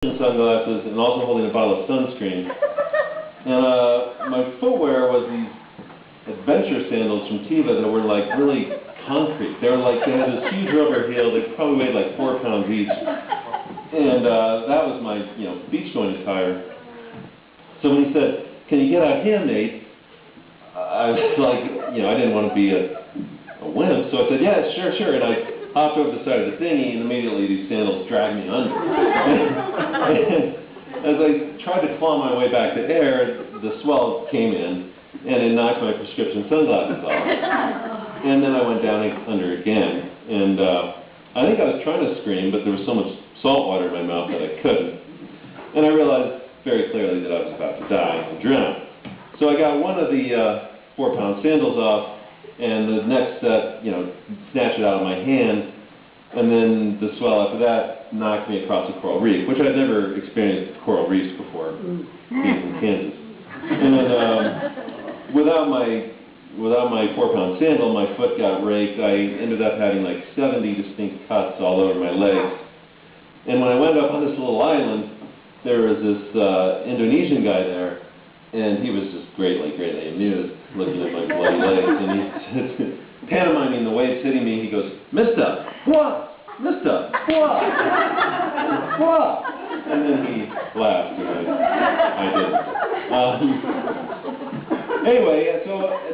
sunglasses and also holding a bottle of sunscreen. And my footwear was these adventure sandals from Teva that were like really concrete. They had this huge rubber heel. They probably weighed like 4 pounds each. And that was my, beach going attire. So when he said, "Can you get out here, mate?" I was like, I didn't want to be a wimp, so I said, "Yeah, sure." And I hopped over the side of the dinghy, and immediately these sandals dragged me under. And as I tried to claw my way back to air, the swell came in, and it knocked my prescription sunglasses off. And then I went down under again. And I think I was trying to scream, but there was so much salt water in my mouth that I couldn't. And I realized very clearly that I was about to die and drown. So I got one of the 4-pound sandals off, and the next set, snatched it out of my hand, and then the swell after that knocked me across a coral reef, which I'd never experienced coral reefs before, being from Kansas. And then without my 4-pound sandal, my foot got raked. I ended up having like 70 distinct cuts all over my legs. And when I went up on this little island, there was this Indonesian guy there, and he was just greatly amused looking at my bloody legs. And he pantomiming the waves hitting me, he goes, "Mister, what? Mister, what? What?" And then he laughed, and I didn't. Anyway, and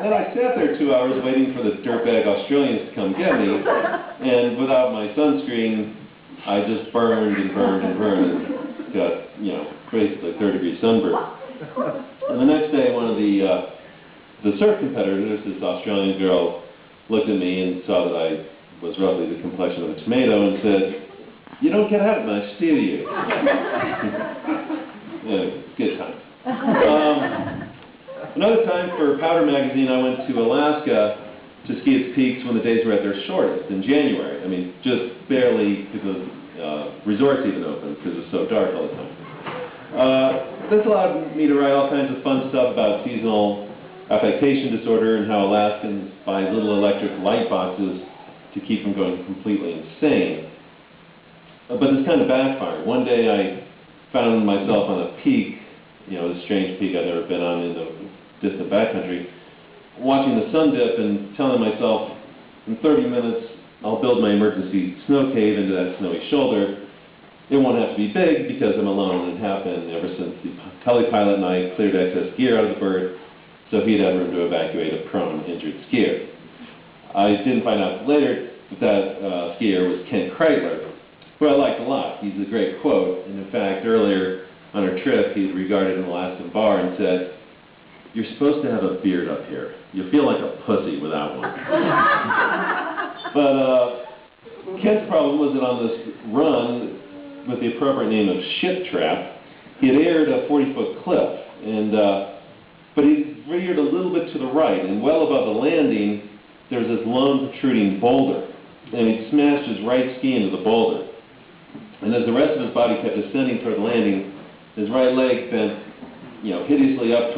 then I sat there 2 hours waiting for the dirtbag Australians to come get me, and without my sunscreen, I just burned and got, basically 3rd-degree sunburn. And the next day, one of the surf competitors, this Australian girl, looked at me and saw that I was roughly the complexion of a tomato and said, "You don't get out much, do you?" Yeah, good time. Another time for Powder Magazine, I went to Alaska to ski its peaks when the days were at their shortest in January. I mean, just barely because the resorts even opened because it was so dark all the time. This allowed me to write all kinds of fun stuff about seasonal affectation disorder and how Alaskans buy little electric light boxes to keep from going completely insane. But this kind of backfired. One day I found myself on a peak, a strange peak I'd never been on in the distant backcountry, watching the sun dip and telling myself, in 30 minutes, I'll build my emergency snow cave into that snowy shoulder. It won't have to be big because I'm alone and have been ever since the telepilot and I cleared excess gear out of the bird so he'd have room to evacuate a prone, injured skier. I didn't find out later that skier was Kent Kreitler, who I liked a lot. He's a great quote, and in fact, earlier on our trip, he regarded an Alaskan bar and said, "You're supposed to have a beard up here. You feel like a pussy without one." But Kent's problem was that on this run, with the appropriate name of Shit Trap, he had aired a 40-foot cliff, but he veered a little bit to the right, and well above the landing, there was this lone protruding boulder, and he smashed his right ski into the boulder. And as the rest of his body kept descending toward the landing, his right leg bent, hideously up